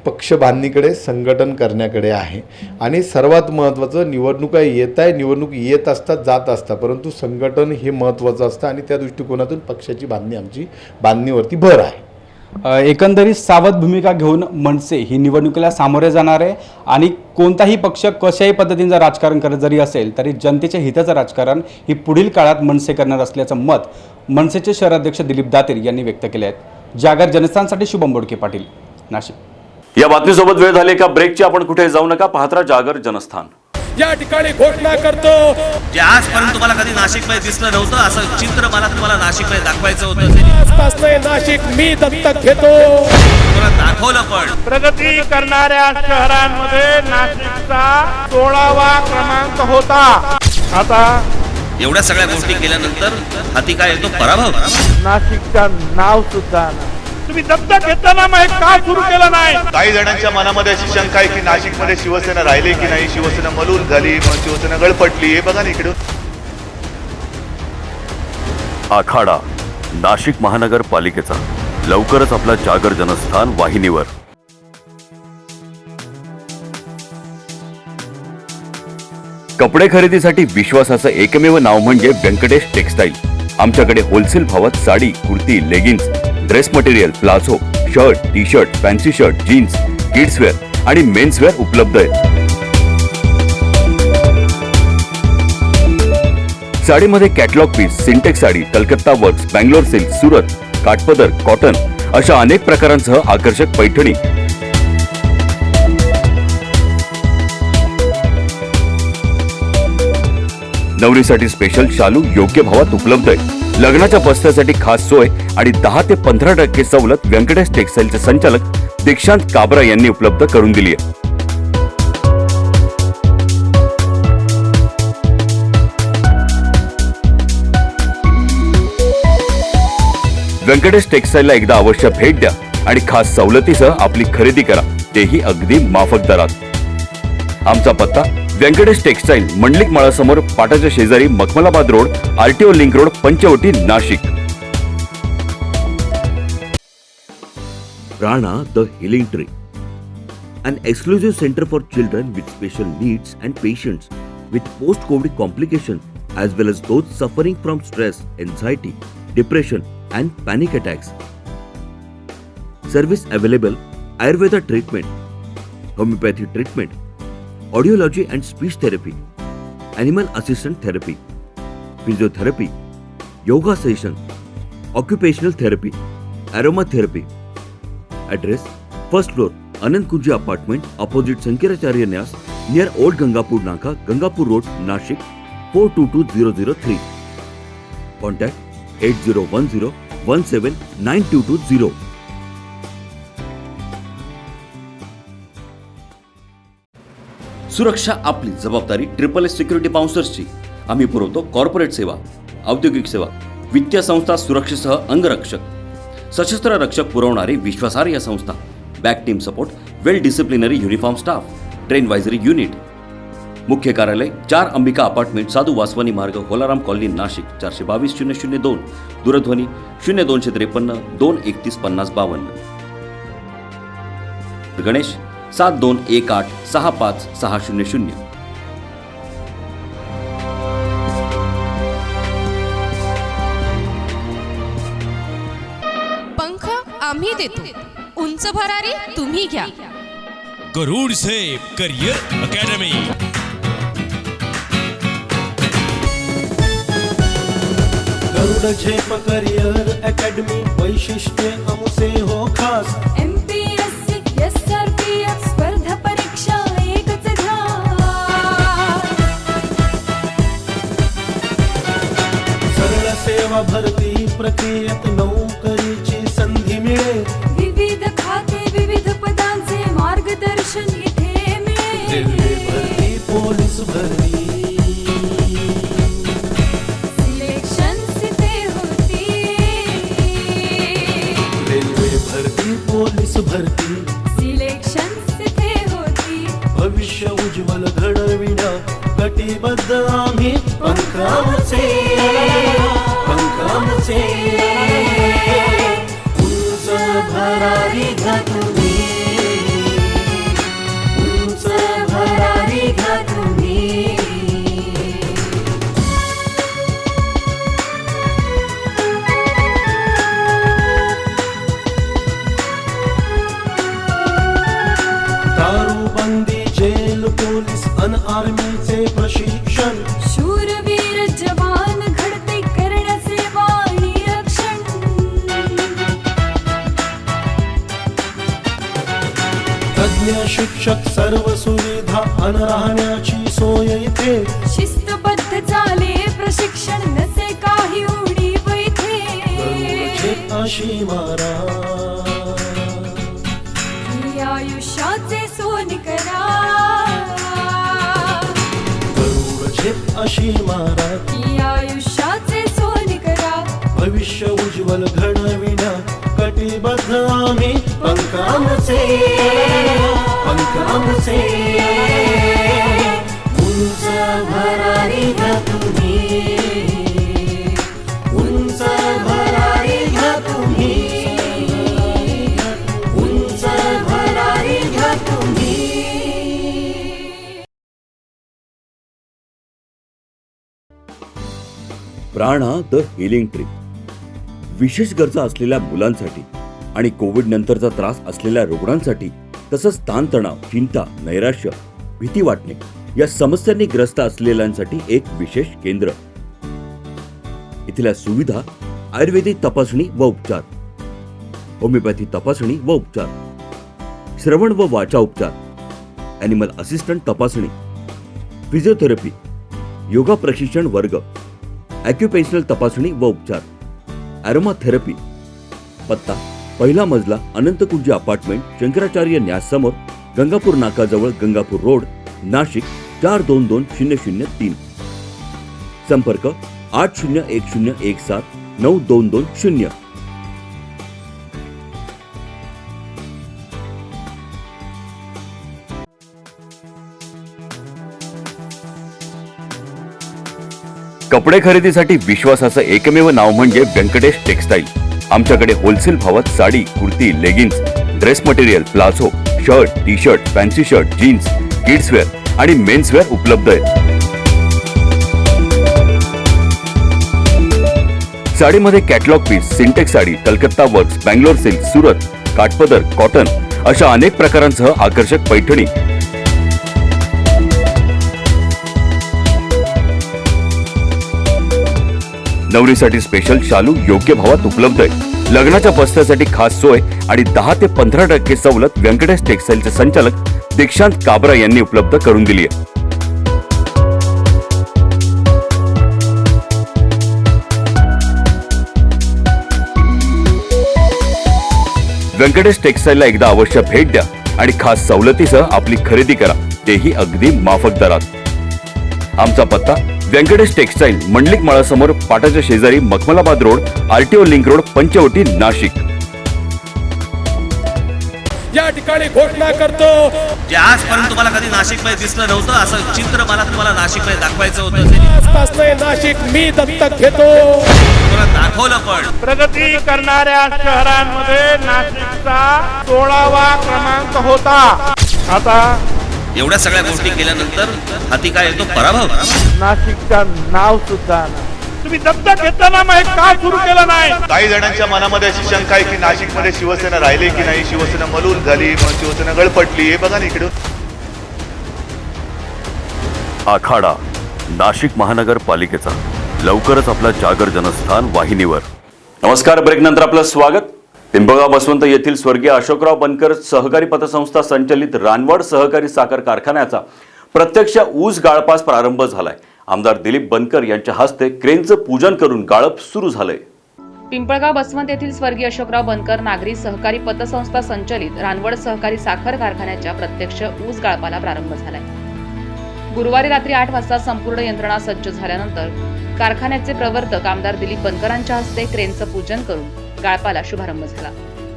पक्ष बांधणीकडे, संघटन करण्याकडे आहे. आणि सर्वात महत्त्वाचं, निवडणूक येत असतात, जात असतात, परंतु संघटन हे महत्त्वाचं असतं आणि त्या दृष्टिकोनातून पक्षाची बांधणी आमची बांधणीवरती भर आहे. एकंदरीत सावध भूमिका घेऊन मनसे ही निवडणुकीला सामोरे जाणार आहे आणि कोणताही पक्ष कशाही पद्धतीचं राजकारण करत जरी असेल तरी जनतेच्या हिताचं राजकारण ही पुढील काळात मनसे करणार असल्याचं मत मनसेचे शहराध्यक्ष दिलीप दातीर यांनी व्यक्त केले आहेत. जागर जनस्थानसाठी शुभम बोडके पाटील, नाशिक. या बातमीसोबत वेळ झाली का ब्रेकची. आपण कुठे जाऊ नका, पाहत राहा जागर जनस्थान. या ठिकाणी घोषणा करतो, जे आजपर्यंत तुम्हाला कधी नाशिकमध्ये दिसलं नव्हतं असं चित्र मला तुम्हाला नाशिकमध्ये दाखवायचं होतं. आजपासून नाशिक मी दत्तक घेतो, दाखवलं. पण प्रगती करणाऱ्या शहरांमध्ये नाशिकचा 16वा क्रमांक होता. आता एवढ्या सगळ्या गोष्टी केल्यानंतर हाती काय येतो? पराभव. नाशिकचं नाव सुद्धा तुम्ही दत्तक घेताना मग का सुरू केलं नाही? काही जणांच्या मनामध्ये अशी शंका आहे की नाशिकमध्ये शिवसेना राहिली की नाही, शिवसेना मलूल झाली, मग शिवसेना गळपटली. हे बघा ना इकडे. आखाडा नाशिक महानगरपालिकेचा लवकरच आपला जागर जनस्थान वाहिनीवर. कपडे खरेदीसाठी विश्वासाचं एकमेव नाव म्हणजे व्यंकटेश टेक्सटाईल. आमच्याकडे होलसेल भावात sari, kurti, leggings, dress material, palazzo, shirt, T shirt, fancy shirt, jeans, kidswear आणि मेन्सवेअर उपलब्ध आहेत. साडीमध्ये catalogue piece, Sintex sari, Calcutta works, Bangalore silk, Surat, काठपदर, कॉटन अशा अनेक प्रकारांसह आकर्षक पैठणी. नवरीसाठी स्पेशल शालू योग्य भावात उपलब्ध आहे. लग्नाच्या बस्त्यासाठी खास सोय आणि 10 ते 15% सवलत व्यंकटेश टेक्सटाईलचे संचालक दीक्षांत काबरा यांनी उपलब्ध करून दिली आहे. व्यंकटेश टेक्सटाईलला एकदा अवश्य भेट द्या आणि खास सवलतीसह आपली खरेदी करा, तेही अगदी माफक दरात। आमचा पत्ता व्यंकटेश टेक्सटाईल, मंडलिक माळासमोर, पाटाच्या शेजारी, Makhmalabad road, RTO link road, Panchavati, Nashik. Prana the Healing Tree, an exclusive center for children with special needs and patients with post-COVID complications as well as those suffering from stress, anxiety, depression and panic attacks. Service available: Ayurveda treatment, homeopathy treatment, audiology and speech therapy, animal assistant therapy, physiotherapy, yoga session, occupational therapy, aromatherapy. Address: first floor, Anand Kunji apartment, opposite Sankaracharya Nyas, near Old Gangapur Naka, Gangapur Road, Nashik, 422003. Contact 8010179220. सुरक्षा आपली जबाबदारी। SSS security बाउन्सर्सची। आम्ही पुरवतो corporate सेवा, औद्योगिक सेवा, वित्तीय संस्था, सुरक्षेसह अंगरक्षक, सशस्त्र रक्षक पुरवणारी विश्वासार्ह संस्था, back team support, well disciplinary uniform staff, train वायझरी युनिट। मुख्य कार्यालय 4 अंबिका अपार्टमेंट, साधू वासवानी मार्ग, होलाराम कॉलनी, नाशिक 422-002, दूरध्वनी 0253 231 5052। गणेश 7218 65600। पंख आम्ही देतो, उंच भरारी तुम्ही घ्या। गरुड सेफ करियर अकॅडमी। गरुड झेप करियर अकॅडमी, वैशिष्ट्य आमचे हो खास। MPSC SRPF स्पर्धा परीक्षा एकच घ्या। सरळ सेवा भरती प्रक्रियेत नोकरीची संधी मिळेल। विविध खाते विविध पदांचे मार्गदर्शन इथे मिळेल। रेल्वे भरती, पोलीस भरती, सिलेक्शन इथे होती। रेल्वे भरती, पोलीस भरती, सिलेक्शन इथे होती। भविष्य उज्ज्वल घडविण्या कटिबद्ध आम्ही पंखाचे। उंच भरारी घ्या तुम्ही, उंच भरारी घ्या तुम्ही। दारूबंदी, जेल, पोलीस अन आर्मीचे प्रशिक्षण। शूरवीर जवान घडते करण्याचे वाणी रक्षण। तज्ञ शिक्षक, सर्व सुविधा अन राहण्याची सोय इथे। शिस्तबद्ध चाले प्रशिक्षण, नसे काही उणीव इथे। गरुडचे अशी मारा, ही आयुष्याचे सोनी करा। गरुडचे अशी मारा, ही आयुष्याचे सोनी करा। भविष्य उज्ज्वल घडविण्या कटिबद्ध आम्ही पंखाचे। उंच भरारी घ्या तुम्ही, उंच भरारी घ्या तुम्ही, उंच भरारी घ्या तुम्ही। प्राणा द हिलिंग ट्री, विशेष गरजा असलेल्या मुलांसाठी आणि कोविड नंतरचा त्रास असलेल्या रुग्णांसाठी, तसंच ताणतणाव, चिंता, नैराश्य, भीती वाटणे या समस्यांनी ग्रस्त असलेल्यांसाठी एक विशेष केंद्र। इथल्या सुविधा: आयुर्वेदिक तपासणी व उपचार, होमिओपॅथी तपासणी व उपचार, श्रवण व वाचा उपचार, ॲनिमल असिस्टंट तपासणी, फिजिओथेरपी, योगा प्रशिक्षण वर्ग, ॲक्युपेन्शनल तपासणी व उपचार, ॲरोमाथेरपी। पत्ता: पहिला मजला, अनंत कुंजी अपार्टमेंट, शंकराचार्य न्यास समोर, गंगापूर नाकाजवळ, गंगापूर रोड, नाशिक 422003। संपर्क 8010179220। कपडे खरेदीसाठी विश्वासाचं एकमेव नाव म्हणजे व्यंकटेश टेक्सटाईल. आमच्याकडे होलसेल भावात sari, kurti, leggings, dress material, palazzo, shirt, T shirt, fancy shirt, jeans, kidswear आणि मेन्सवेअर उपलब्ध आहेत. साडीमध्ये catalogue piece, Sintex sari, Calcutta works, Bangalore silk, Surat, काठपदर, कॉटन अशा अनेक प्रकारांसह आकर्षक पैठणी. नवरीसाठी स्पेशल शालू योग्य भावात उपलब्ध आहे. लग्नाच्या बस्त्यासाठी खास सोय आणि 10 ते 15% सवलत व्यंकटेश टेक्सटाईलचे संचालक दीक्षांत काबरा यांनी उपलब्ध करून दिली आहे. व्यंकटेश टेक्सटाईलला एकदा अवश्य भेट द्या आणि खास सवलतीसह आपली खरेदी करा, तेही अगदी माफक दरात. आमचा पत्ता व्यंकटेश टेक्सटाईल, मंडलिक माळासमोर, पाटाच्या शेजारी, Makhmalabad road, RTO link road, Panchavati, Nashik. या ठिकाणी घोषणा करतो, जे आजपर्यंत तुम्हाला कधी नाशिकमध्ये दिसलं नव्हतं असं चित्र मला तुम्हाला नाशिकमध्ये दाखवायचं होतं. नाशिक मी दत्तक घेतो, दाखवलं. पण प्रगती करणाऱ्या शहरांमध्ये नाशिकचा 16वा क्रमांक होता. आता एवढ्या सगळ्या गोष्टी केल्यानंतर हाती काय येतो? पराभव. नाशिकचं नाव सुद्धा तुम्ही दत्तक घेताना मग का सुरू केलं नाही? काही जणांच्या मनामध्ये अशी शंका आहे की नाशिकमध्ये शिवसेना राहिली की नाही, शिवसेना मलूल झाली, मग शिवसेना गळपटली. हे बघा ना इकडे. आखाडा नाशिक महानगरपालिकेचा लवकरच आपला जागर जनस्थान वाहिनीवर. नमस्कार, ब्रेक नंतर आपलं स्वागत. पिंपळगाव बसवंत येथील स्वर्गीय अशोकराव बनकर सहकारी पतसंस्था संचलित रानवड सहकारी साखर कारखान्याचा प्रत्यक्ष ऊस गाळपास प्रारंभ झालाय. आमदार दिलीप बनकर यांच्या हस्ते क्रेनचं पूजन करून गाळप सुरू झालंय. पिंपळगाव बसवंत येथील स्वर्गीय अशोकराव बनकर नागरी सहकारी पतसंस्था संचलित रानवड सहकारी साखर कारखान्याच्या प्रत्यक्ष ऊस गाळपाला प्रारंभ झालाय. गुरुवारी रात्री 8 वाजता संपूर्ण यंत्रणा सज्ज झाल्यानंतर कारखान्याचे प्रवर्तक आमदार दिलीप बनकरांच्या हस्ते क्रेनचं पूजन करून गाळपाला शुभारंभ झाला.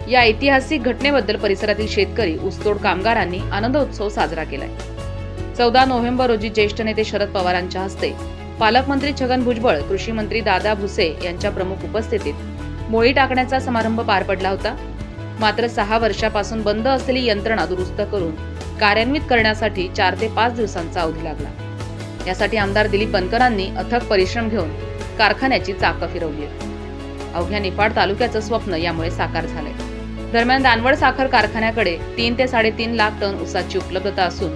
या ऐतिहासिक घटनेबद्दल परिसरातील शेतकरी, ऊसतोड कामगारांनी आनंद उत्सव साजरा केलाय. 14 नोव्हेंबर रोजी ज्येष्ठ नेते शरद पवारांच्या हस्ते पालकमंत्री छगन भुजबळ, कृषी मंत्री दादा भुसे यांच्या प्रमुख उपस्थितीत मोळी टाकण्याचा समारंभ पार पडला होता. मात्र 6 वर्षापासून बंद असलेली यंत्रणा दुरुस्त करून कार्यान्वित करण्यासाठी 4 ते 5 दिवसांचा अवधी लागला. यासाठी आमदार दिलीप बनकरांनी अथक परिश्रम घेऊन कारखान्याची चाकं फिरवली. अवघ्या निफाड तालुक्याचं स्वप्न यामुळे साकार झालंय. दरम्यान रानवड साखर कारखान्याकडे 3 ते 3.5 लाख टन ऊसाची उपलब्धता असून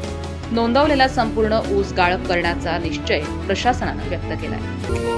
नोंदवलेला संपूर्ण ऊस गाळप करण्याचा निश्चय प्रशासनानं व्यक्त केलाय.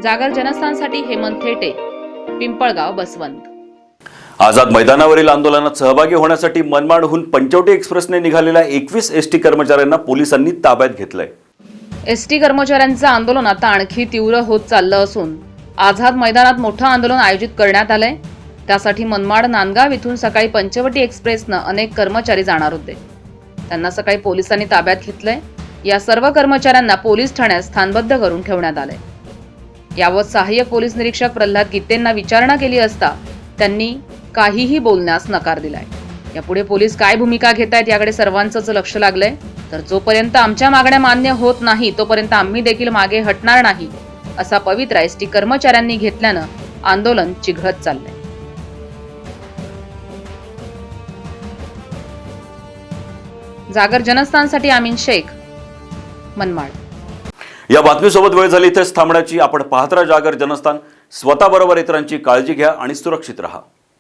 जागर जनस्थानसाठी हेमंत थेटे, पिंपळगाव बसवंत. आझाद मैदानावरील आंदोलनात सहभागी होण्यासाठी मनमाडहून पंचवटी एक्सप्रेसने निघालेल्या 21 एसटी कर्मचाऱ्यांना पोलिसांनी ताब्यात घेतलंय. एसटी कर्मचाऱ्यांचं आंदोलन आता आणखी तीव्र होत चाललं असून आझाद मैदानात मोठं आंदोलन आयोजित करण्यात आलंय. त्यासाठी मनमाड नांदगाव इथून सकाळी पंचवटी एक्सप्रेसनं अनेक कर्मचारी जाणार होते. त्यांना सकाळी पोलिसांनी ताब्यात घेतलंय. या सर्व कर्मचाऱ्यांना पोलीस ठाण्यात स्थानबद्ध करून ठेवण्यात आलंय. यावर सहाय्यक पोलीस निरीक्षक प्रल्हाद गीतेंना विचारणा केली असता त्यांनी काहीही बोलण्यास नकार दिलाय. यापुढे पोलीस काय भूमिका घेत आहेत याकडे सर्वांचंच लक्ष लागलंय. तर जोपर्यंत आमच्या मागण्या मान्य होत नाही तोपर्यंत आम्ही देखील मागे हटणार नाही असा पवित्रा एसटी कर्मचाऱ्यांनी घेतल्यानं आंदोलन चिघळत चाललंय. जागर जनस्थानसाठी आमीन शेख, मनमाड. या बातमीसोबत वेळ झाली इथेच थांबण्याची. आपण पाहत राहा जागर जनस्थान. स्वतःबरोबर इतरांची काळजी घ्या आणि सुरक्षित राहा.